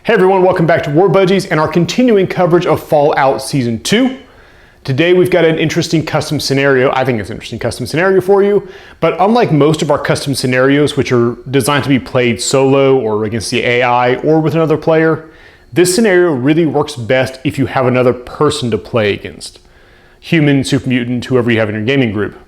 Hey everyone, welcome back to War Budgies and our continuing coverage of Fallout Season 2. Today we've got an interesting custom scenario. I think it's an interesting custom scenario for you, but unlike most of our custom scenarios, which are designed to be played solo or against the AI or with another player, this scenario really works best if you have another person to play against. Human, super mutant, whoever you have in your gaming group.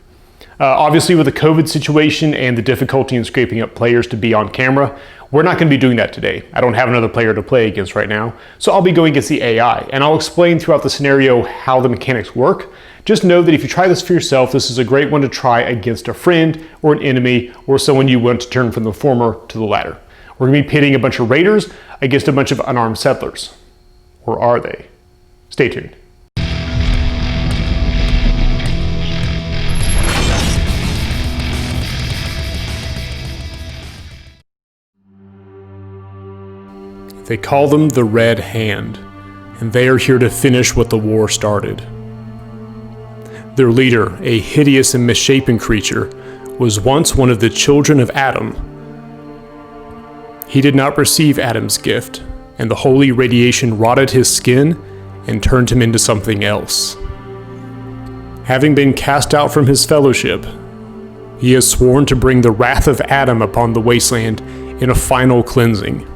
Obviously with the COVID situation and the difficulty in scraping up players to be on camera, we're not going to be doing that today. I don't have another player to play against right now, so I'll be going against the AI, and I'll explain throughout the scenario how the mechanics work. Just know that if you try this for yourself, this is a great one to try against a friend or an enemy or someone you want to turn from the former to the latter. We're going to be pitting a bunch of raiders against a bunch of unarmed settlers. Or are they? Stay tuned. They call them the Red Hand, and they are here to finish what the war started. Their leader, a hideous and misshapen creature, was once one of the children of Adam. He did not receive Adam's gift, and the holy radiation rotted his skin and turned him into something else. Having been cast out from his fellowship, he has sworn to bring the wrath of Adam upon the Wasteland in a final cleansing.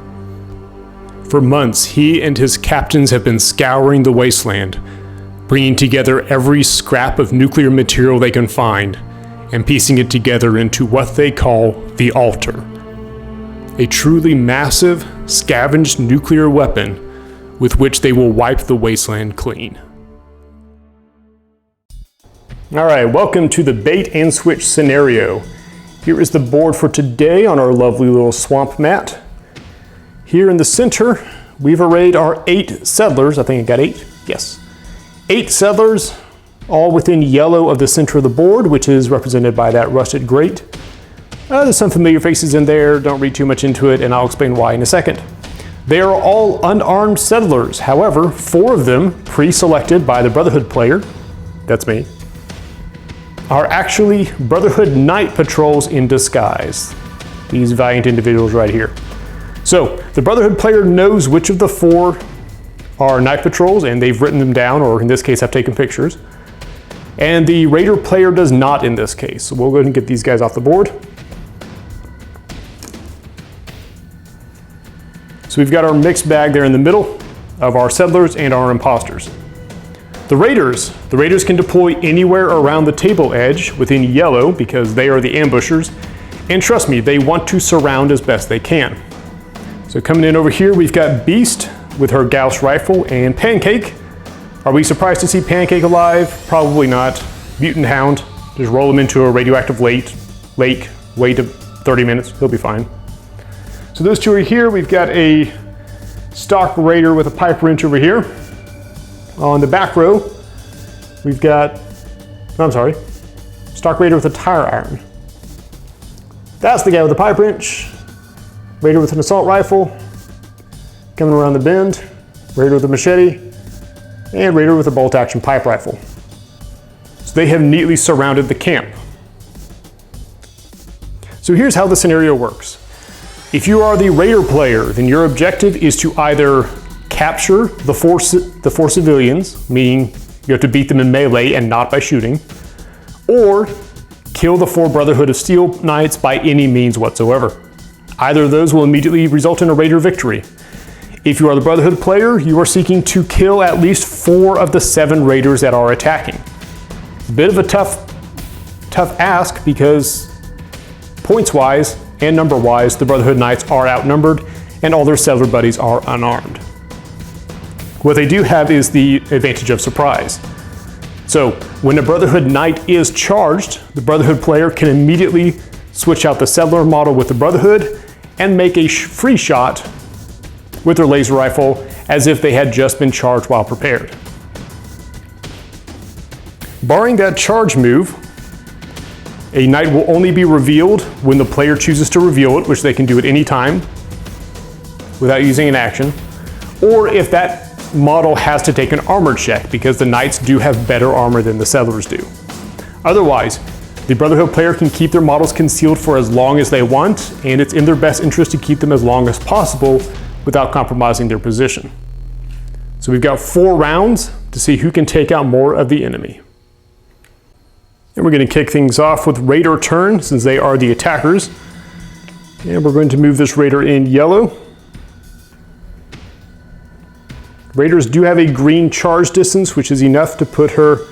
For months, he and his captains have been scouring the Wasteland, bringing together every scrap of nuclear material they can find, and piecing it together into what they call the Altar. A truly massive, scavenged nuclear weapon with which they will wipe the Wasteland clean. Alright, welcome to the bait and switch scenario. Here is the board for today on our lovely little swamp mat. Here in the center, we've arrayed our 8 settlers. I think I got 8. Yes. 8 settlers, all within yellow of the center of the board, which is represented by that rusted grate. There's some familiar faces in there. Don't read too much into it, and I'll explain why in a second. They are all unarmed settlers. However, 4 of them, pre-selected by the Brotherhood player, that's me, are actually Brotherhood Night Patrols in disguise. These valiant individuals right here. So, the Brotherhood player knows which of the 4 are night patrols, and they've written them down, or in this case have taken pictures. And the Raider player does not in this case. So we'll go ahead and get these guys off the board. So we've got our mixed bag there in the middle of our settlers and our imposters. The Raiders can deploy anywhere around the table edge within yellow because they are the ambushers. And trust me, they want to surround as best they can. So coming in over here, we've got Beast with her Gauss rifle and Pancake. Are we surprised to see Pancake alive? Probably not. Mutant Hound, just roll him into a radioactive lake, wait 30 minutes, he'll be fine. So those 2 are here. We've got a stock Raider with a pipe wrench over here. On the back row, we've got, stock Raider with a tire iron. That's the guy with the pipe wrench. Raider with an assault rifle, coming around the bend, Raider with a machete, and Raider with a bolt-action pipe rifle. So they have neatly surrounded the camp. So here's how the scenario works. If you are the Raider player, then your objective is to either capture the four civilians, meaning you have to beat them in melee and not by shooting, or kill the 4 Brotherhood of Steel Knights by any means whatsoever. Either of those will immediately result in a Raider victory. If you are the Brotherhood player, you are seeking to kill at least 4 of the 7 Raiders that are attacking. A bit of a tough ask because points-wise and number-wise, the Brotherhood Knights are outnumbered and all their settler buddies are unarmed. What they do have is the advantage of surprise. So when a Brotherhood Knight is charged, the Brotherhood player can immediately switch out the settler model with the Brotherhood and make a free shot with their laser rifle as if they had just been charged while prepared. Barring that charge move, a Knight will only be revealed when the player chooses to reveal it, which they can do at any time without using an action, or if that model has to take an armor check because the Knights do have better armor than the settlers do. Otherwise, the Brotherhood player can keep their models concealed for as long as they want, and it's in their best interest to keep them as long as possible without compromising their position. So we've got 4 rounds to see who can take out more of the enemy. And we're going to kick things off with Raider turn, since they are the attackers. And we're going to move this Raider in yellow. Raiders do have a green charge distance, which is enough to put her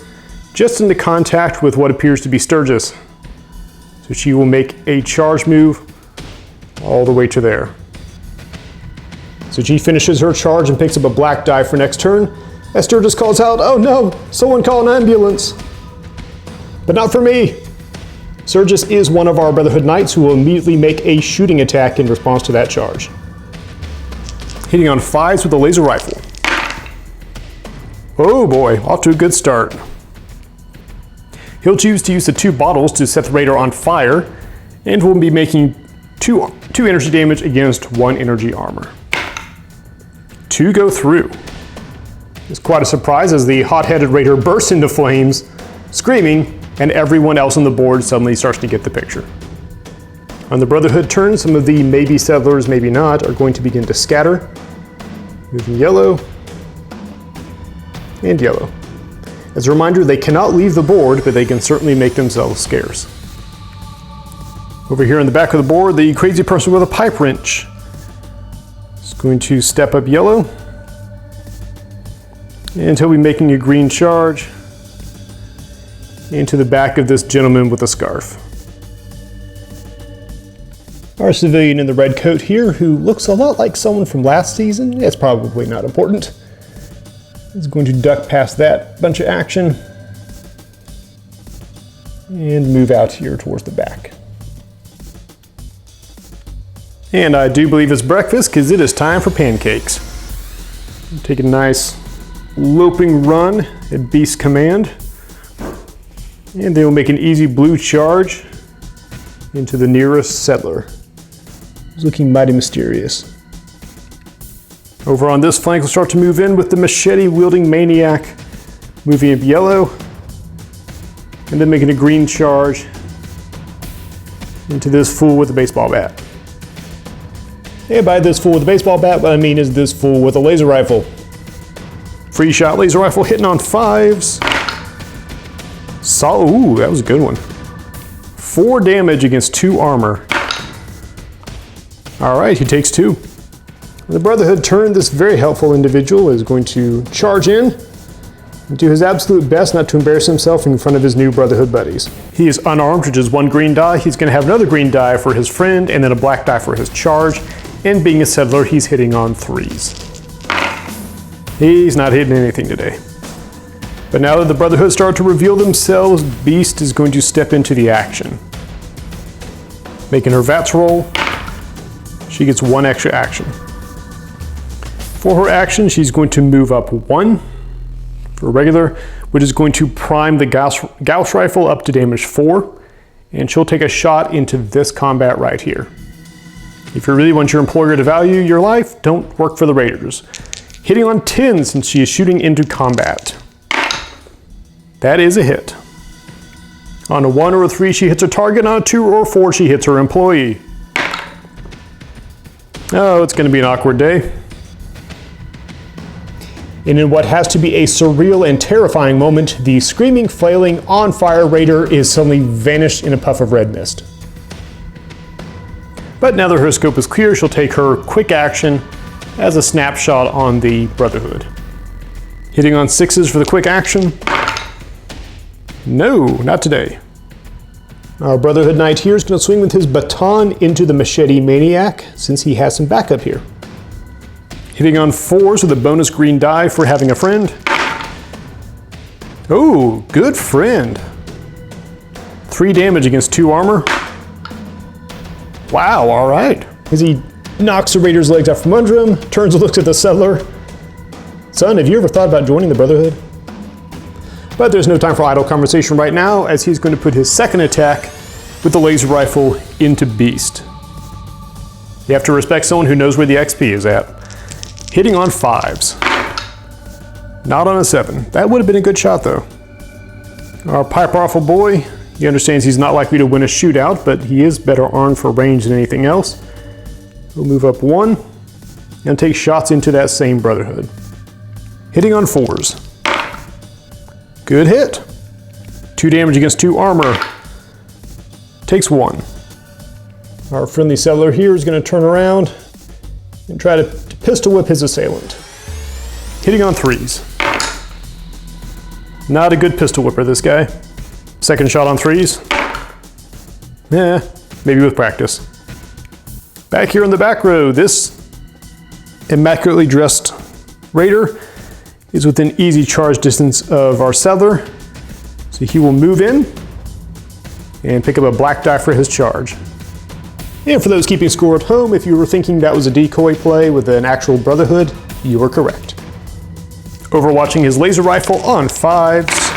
just into contact with what appears to be Sturgis. So she will make a charge move all the way to there. So she finishes her charge and picks up a black die for next turn, as Sturgis calls out, "Oh no, someone call an ambulance." But not for me. Sturgis is one of our Brotherhood Knights who will immediately make a shooting attack in response to that charge. Hitting on 5s with a laser rifle. Oh boy, off to a good start. He'll choose to use the 2 bottles to set the Raider on fire, and will be making 2 energy damage against 1 energy armor. 2 go through. It's quite a surprise as the hot-headed Raider bursts into flames, screaming, and everyone else on the board suddenly starts to get the picture. On the Brotherhood turn, some of the maybe settlers, maybe not, are going to begin to scatter. Moving yellow, and yellow. As a reminder, they cannot leave the board, but they can certainly make themselves scarce. Over here on the back of the board, the crazy person with a pipe wrench is going to step up yellow, and he'll be making a green charge into the back of this gentleman with a scarf. Our civilian in the red coat here, who looks a lot like someone from last season, it's probably not important, is going to duck past that bunch of action and move out here towards the back. And I do believe it's breakfast, because it is time for pancakes. Take a nice loping run at Beast Command, and then we'll make an easy blue charge into the nearest settler. He's looking mighty mysterious. Over on this flank, we'll start to move in with the machete-wielding maniac, moving up yellow, and then making a green charge into this fool with a baseball bat. And by this fool with a baseball bat, what I mean is this fool with a laser rifle. Free shot laser rifle hitting on 5s. Ooh, that was a good one. 4 damage against 2 armor. All right, he takes 2. The Brotherhood turn, this very helpful individual is going to charge in and do his absolute best not to embarrass himself in front of his new Brotherhood buddies. He is unarmed, which is 1 green die. He's going to have another green die for his friend, and then a black die for his charge. And being a settler, he's hitting on 3s. He's not hitting anything today. But now that the Brotherhood start to reveal themselves, Beast is going to step into the action. Making her VATS roll, she gets 1 extra action. For her action, she's going to move up 1 for regular, which is going to prime the Gauss rifle up to damage 4, and she'll take a shot into this combat right here. If you really want your employer to value your life, don't work for the Raiders. Hitting on 10 since she is shooting into combat. That is a hit. On a 1 or a 3, she hits her target. On a 2 or 4, she hits her employee. Oh, it's going to be an awkward day. And in what has to be a surreal and terrifying moment, the screaming, flailing, on-fire Raider is suddenly vanished in a puff of red mist. But now that her scope is clear, she'll take her quick action as a snapshot on the Brotherhood. Hitting on 6s for the quick action. No, not today. Our Brotherhood Knight here is going to swing with his baton into the Machete Maniac, since he has some backup here. Hitting on 4s with a bonus green die for having a friend. Oh, good friend. 3 damage against 2 armor. Wow, all right. As he knocks the Raider's legs out from under him, turns and looks at the settler. Son, have you ever thought about joining the Brotherhood? But there's no time for idle conversation right now, as he's going to put his second attack with the laser rifle into Beast. You have to respect someone who knows where the XP is at. Hitting on 5s. Not on a 7. That would have been a good shot though. Our pipe rifle boy, he understands he's not likely to win a shootout, but he is better armed for range than anything else. We'll move up 1. and take shots into that same Brotherhood. Hitting on 4s. Good hit. 2 damage against 2 armor. Takes 1. Our friendly settler here is going to turn around and try to pistol whip his assailant. Hitting on 3s. Not a good pistol whipper, this guy. Second shot on 3s. Maybe with practice. Back here in the back row, this immaculately dressed Raider is within easy charge distance of our settler. So he will move in and pick up a black die for his charge. And for those keeping score at home, if you were thinking that was a decoy play with an actual Brotherhood, you were correct. Overwatching his laser rifle on 5s.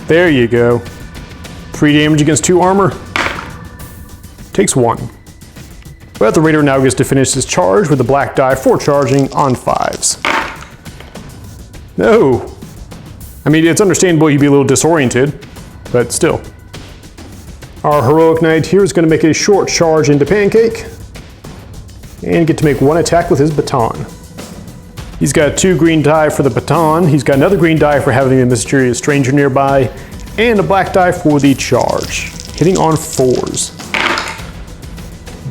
There you go. 3 damage against 2 armor. Takes 1. But the Raider now gets to finish his charge with a black die for charging on 5s. No. I mean, it's understandable he'd be a little disoriented, but still. Our heroic knight here is going to make a short charge into Pancake and get to make 1 attack with his baton. He's got 2 green die for the baton, he's got another green die for having a mysterious stranger nearby, and a black die for the charge. Hitting on 4s.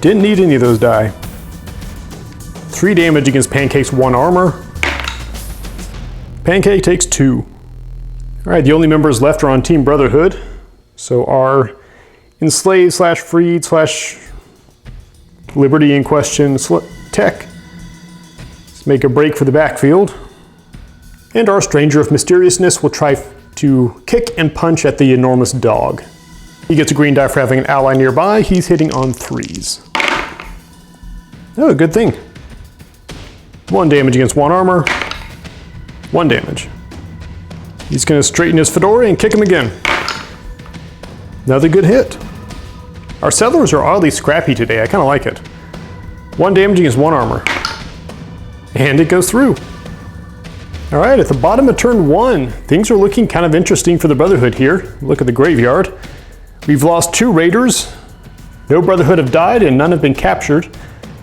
Didn't need any of those die. 3 damage against Pancake's 1 armor. Pancake takes 2. Alright, the only members left are on Team Brotherhood. So our enslaved slash freed slash liberty in question tech. Let's make a break for the backfield. And our stranger of mysteriousness will try to kick and punch at the enormous dog. He gets a green die for having an ally nearby. He's hitting on 3s. Oh, good thing. 1 damage against 1 armor. 1 damage. He's going to straighten his fedora and kick him again. Another good hit. Our settlers are oddly scrappy today. I kind of like it. 1 damage against 1 armor. And it goes through. All right, at the bottom of turn 1, things are looking kind of interesting for the Brotherhood here. Look at the graveyard. We've lost 2 Raiders. No Brotherhood have died and none have been captured.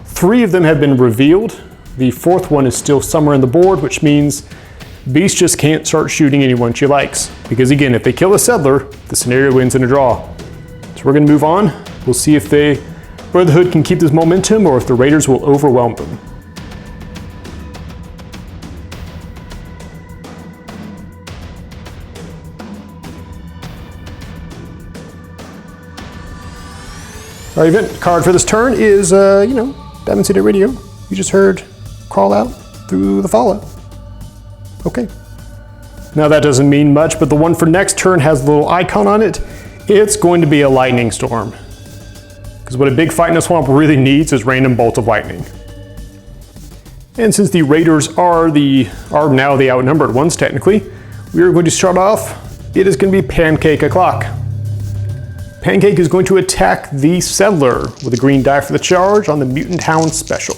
3 of them have been revealed. The 4th one is still somewhere in the board, which means Beast just can't start shooting anyone she likes. Because again, if they kill a settler, the scenario ends in a draw. So we're gonna move on. We'll see if the Brotherhood can keep this momentum or if the Raiders will overwhelm them. Our event card for this turn is, Diamond City Radio. You just heard Crawl Out through the Fallout. Okay. Now that doesn't mean much, but the one for next turn has a little icon on it. It's going to be a lightning storm. Because what a big fight in a swamp really needs is random bolts of lightning. And since the Raiders are now the outnumbered ones, technically, we are going to start off. It is going to be Pancake o'clock. Pancake is going to attack the settler with a green die for the charge on the Mutant Hound special.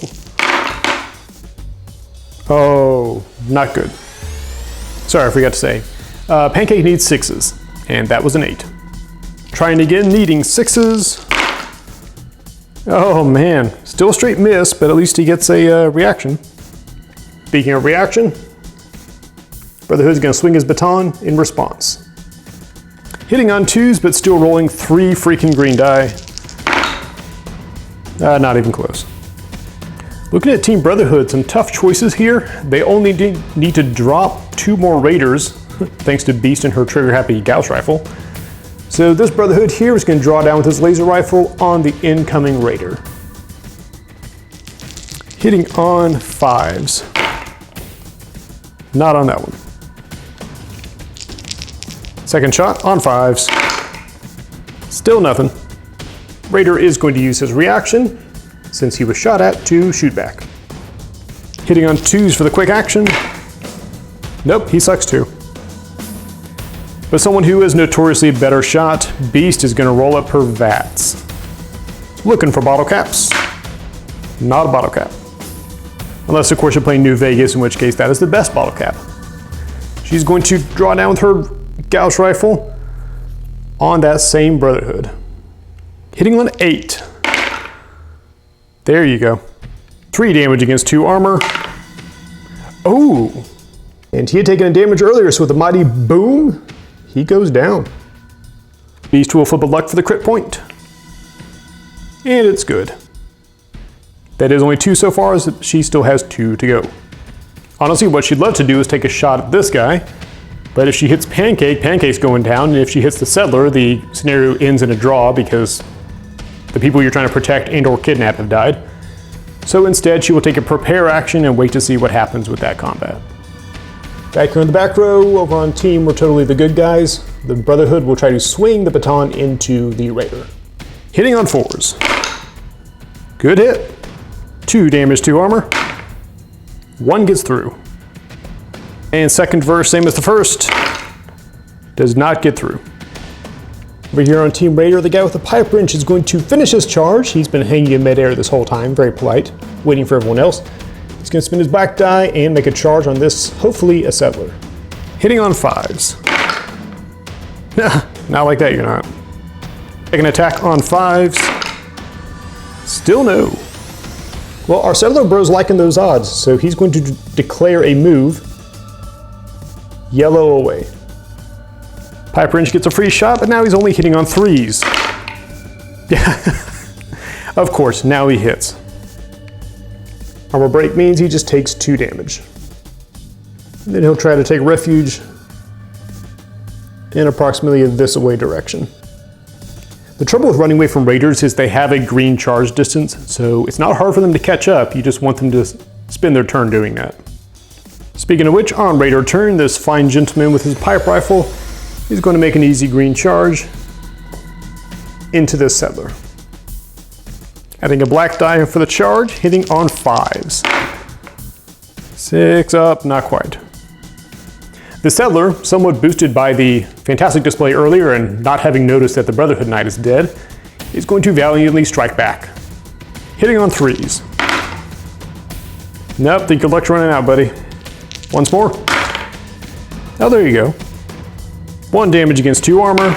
Oh, not good. Sorry, I forgot to say. Pancake needs 6s, and that was an 8. Trying again, needing 6s. Oh man, still a straight miss, but at least he gets a reaction. Speaking of reaction, Brotherhood's gonna swing his baton in response. Hitting on 2s, but still rolling 3 freaking green die. Not even close. Looking at Team Brotherhood, some tough choices here. They only need to drop 2 more Raiders, thanks to Beast and her trigger-happy Gauss rifle. So this Brotherhood here is going to draw down with his laser rifle on the incoming Raider. Hitting on 5s. Not on that one. Second shot on 5s. Still nothing. Raider is going to use his reaction, since he was shot at, to shoot back. Hitting on 2s for the quick action. Nope, he sucks too. But someone who is notoriously a better shot, Beast is going to roll up her VATS. Looking for bottle caps. Not a bottle cap. Unless, of course, you're playing New Vegas, in which case that is the best bottle cap. She's going to draw down with her Gauss rifle on that same Brotherhood. Hitting on 8. There you go. 3 damage against 2 armor. Oh! And he had taken a damage earlier, so with a mighty boom, he goes down. Beast will flip a luck for the crit point. And it's good. That is only 2 so far, as she still has 2 to go. Honestly, what she'd love to do is take a shot at this guy, but if she hits Pancake, Pancake's going down, and if she hits the Settler, the scenario ends in a draw because the people you're trying to protect and or kidnap have died. So instead, she will take a prepare action and wait to see what happens with that combat. Back here in the back row, over on team, we're totally the good guys. The Brotherhood will try to swing the baton into the Raider. Hitting on 4s. Good hit. 2 damage to armor. 1 gets through. And second verse, same as the first. Does not get through. Over here on Team Raider, the guy with the pipe wrench is going to finish his charge. He's been hanging in midair this whole time, very polite, waiting for everyone else. He's going to spin his black die and make a charge on this, hopefully a Settler. Hitting on 5s. Not like that, you're not. Take an attack on 5s. Still no. Well, our Settler bro's liking those odds, so he's going to declare a move. Yellow away. Pipe wrench gets a free shot, but now he's only hitting on 3s. Yeah, of course, now he hits. Armor break means he just takes 2 damage. And then he'll try to take refuge in approximately this away direction. The trouble with running away from Raiders is they have a green charge distance, so it's not hard for them to catch up. You just want them to spend their turn doing that. Speaking of which, on Raider turn, this fine gentleman with his pipe rifle is going to make an easy green charge into this Settler. Adding a black die for the charge, hitting on 5s. 6 up, not quite. The Settler, somewhat boosted by the fantastic display earlier and not having noticed that the Brotherhood Knight is dead, is going to valiantly strike back. Hitting on 3s. Nope, think your luck's running out, buddy. Once more. Oh, there you go. 1 damage against 2 armor.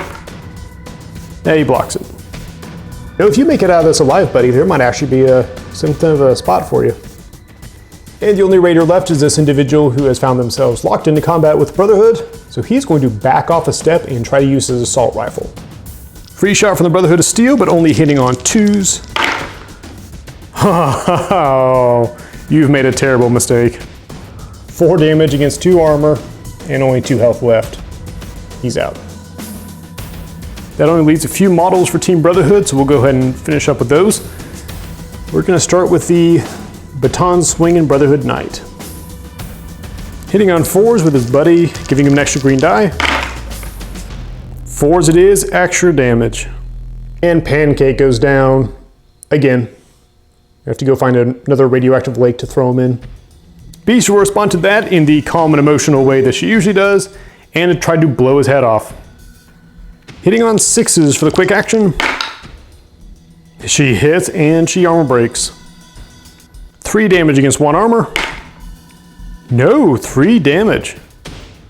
Yeah, he blocks it. Now, if you make it out of this alive, buddy, there might actually be something of a spot for you. And the only Raider left is this individual who has found themselves locked into combat with Brotherhood, so he's going to back off a step and try to use his assault rifle. Free shot from the Brotherhood of Steel, but only hitting on 2s. Oh, you've made a terrible mistake. 4 damage against 2 armor, and only 2 health left. He's out. That only leaves a few models for Team Brotherhood, so we'll go ahead and finish up with those. We're going to start with the baton swinging Brotherhood Knight. Hitting on 4s with his buddy, giving him an extra green die. 4s it is, extra damage. And Pancake goes down again. You have to go find another radioactive lake to throw him in. Beast will respond to that in the calm and emotional way that she usually does, and try to blow his head off. Hitting on 6s for the quick action. She hits and she armor breaks. 3 damage against 1 armor. No, 3 damage.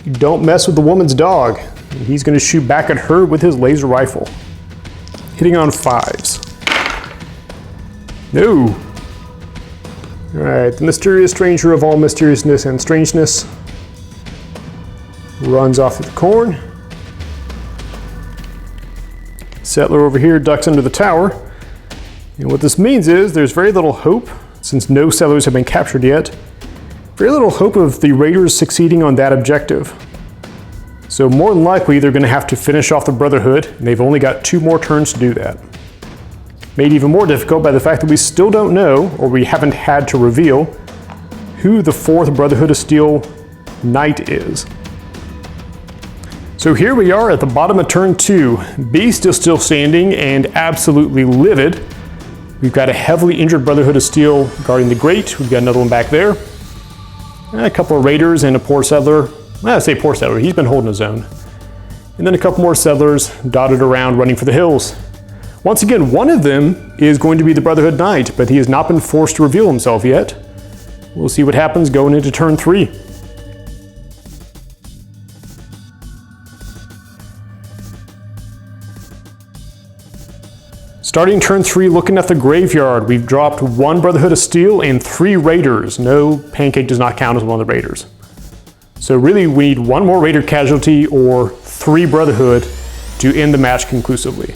You don't mess with the woman's dog. He's going to shoot back at her with his laser rifle. Hitting on 5s. No. Alright, the mysterious stranger of all mysteriousness and strangeness runs off through the corn. Settler over here ducks under the tower. And what this means is there's very little hope, since no Settlers have been captured yet, very little hope of the Raiders succeeding on that objective. So more than likely they're going to have to finish off the Brotherhood, and they've only got 2 more turns to do that. Made even more difficult by the fact that we still don't know, or we haven't had to reveal, who the 4th Brotherhood of Steel Knight is. So here we are at the bottom of turn 2. Beast is still standing and absolutely livid. We've got a heavily injured Brotherhood of Steel guarding the grate. We've got another one back there. And a couple of Raiders and a poor Settler. I say poor Settler, he's been holding his own. And then a couple more Settlers dotted around running for the hills. Once again, one of them is going to be the Brotherhood Knight, but he has not been forced to reveal himself yet. We'll see what happens going into turn 3. Starting turn 3, looking at the graveyard, we've dropped 1 Brotherhood of Steel and 3 Raiders. No, Pancake does not count as one of the Raiders. So really we need 1 more Raider casualty or 3 Brotherhood to end the match conclusively.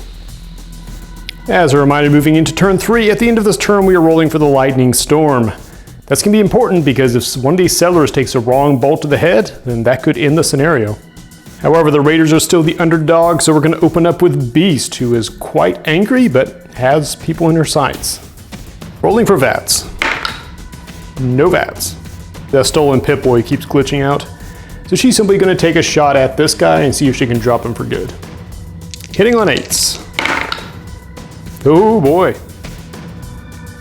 As a reminder, moving into turn 3, at the end of this turn we are rolling for the Lightning Storm. That's going to be important because if one of these settlers takes a wrong bolt to the head, then that could end the scenario. However, the Raiders are still the underdog, so we're going to open up with Beast, who is quite angry but has people in her sights. Rolling for VATS. No VATS. The stolen Pip-Boy keeps glitching out. So she's simply going to take a shot at this guy and see if she can drop him for good. Hitting on 8s. Oh boy.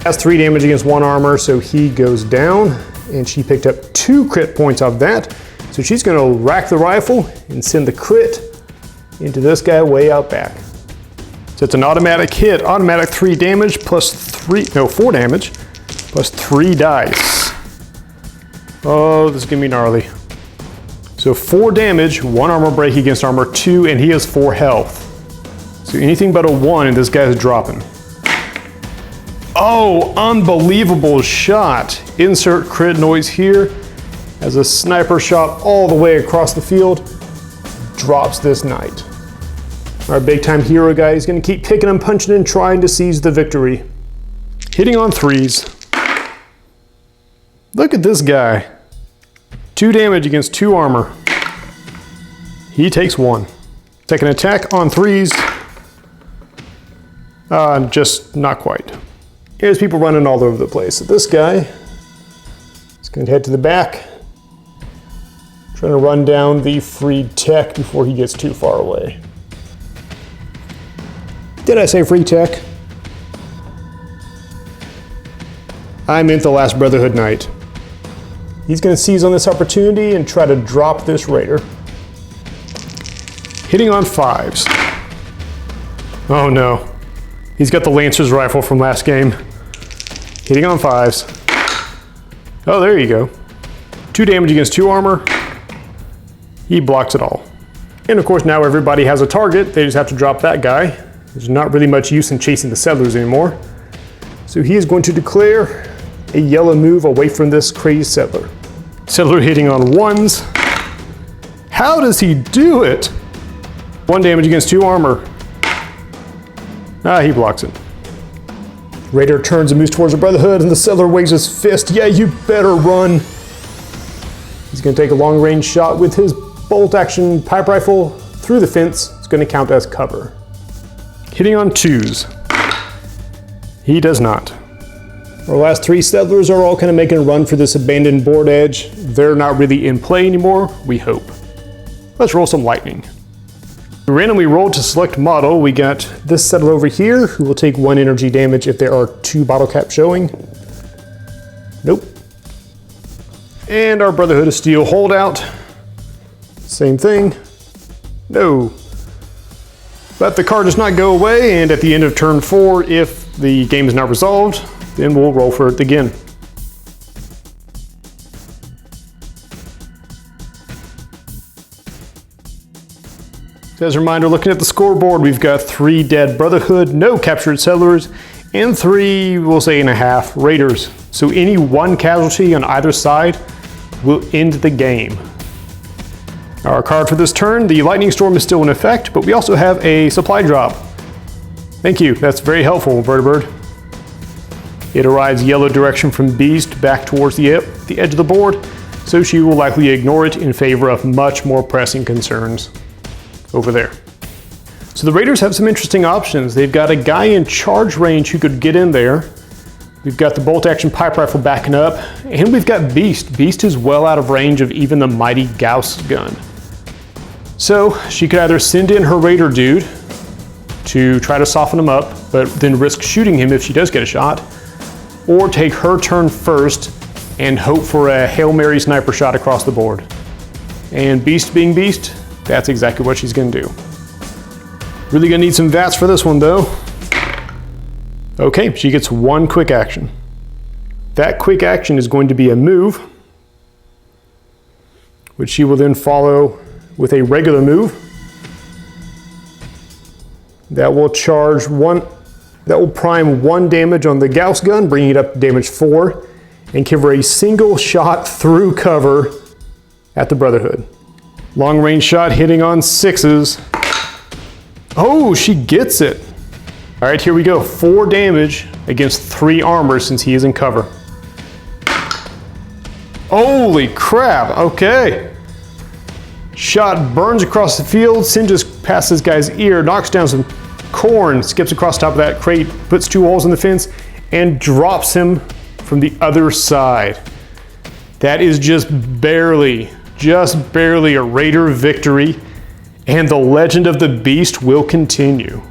Has 3 damage against 1 armor, so he goes down. And she picked up 2 crit points off that. So she's going to rack the rifle and send the crit into this guy way out back. So it's an automatic hit, automatic 3 damage plus 4 damage plus 3 dice. Oh, this is going to be gnarly. So 4 damage, 1 armor break against armor 2, and he has 4 health. So anything but a 1 and this guy's dropping. Oh, unbelievable shot. Insert crit noise here. As a sniper shot all the way across the field, drops this knight. Our big time hero guy is going to keep kicking and punching and trying to seize the victory. Hitting on 3s. Look at this guy. 2 damage against 2 armor. He takes 1. Second attack on 3s. Just not quite. Here's people running all over the place. So this guy is going to head to the back. Trying to run down the free tech before he gets too far away. Did I say free tech? I meant the last Brotherhood Knight. He's going to seize on this opportunity and try to drop this Raider. Hitting on 5s. Oh no. He's got the Lancer's rifle from last game. Hitting on 5s. Oh, there you go. 2 damage against 2 armor. He blocks it all. And of course now everybody has a target, they just have to drop that guy. There's not really much use in chasing the settlers anymore. So he is going to declare a yellow move away from this crazy settler. Settler hitting on 1s. How does he do it? 1 damage against 2 armor. He blocks it. Raider turns and moves towards the Brotherhood and the settler waves his fist. Yeah, you better run. He's going to take a long range shot with his bolt action pipe rifle through the fence. It's going to count as cover. Hitting on 2s. He does not. Our last 3 settlers are all kind of making a run for this abandoned board edge. They're not really in play anymore, we hope. Let's roll some lightning. We randomly rolled to select model. We got this settler over here who will take 1 energy damage if there are 2 bottle caps showing. Nope. And our Brotherhood of Steel holdout. Same thing. No. But the card does not go away, and at the end of turn 4, if the game is not resolved, then we'll roll for it again. So as a reminder, looking at the scoreboard, we've got 3 dead Brotherhood, no captured settlers, and 3, we'll say and a half, Raiders. So any 1 casualty on either side will end the game. Our card for this turn, the Lightning Storm, is still in effect, but we also have a supply drop. Thank you, that's very helpful, Vertibird. It arrives yellow direction from Beast back towards the edge of the board, so she will likely ignore it in favor of much more pressing concerns over there. So the Raiders have some interesting options. They've got a guy in charge range who could get in there. We've got the bolt action pipe rifle backing up, and we've got Beast. Beast is well out of range of even the mighty Gauss gun. So she could either send in her Raider dude to try to soften him up, but then risk shooting him if she does get a shot, or take her turn first and hope for a Hail Mary sniper shot across the board. And Beast being Beast, that's exactly what she's gonna do. Really gonna need some VATS for this one though. Okay, she gets 1 quick action. That quick action is going to be a move, which she will then follow with a regular move that will charge 1 That will prime 1 damage on the Gauss gun, bringing it up to damage 4, and give her a single shot through cover at the Brotherhood. Long range shot hitting on 6s. Oh, she gets it. All right, here we go. 4 damage against 3 armor since he is in cover. Holy crap, okay. Shot burns across the field, singes past this guy's ear, knocks down some corn, skips across top of that crate, puts 2 holes in the fence, and drops him from the other side. That is just barely a Raider victory, and the legend of the beast will continue.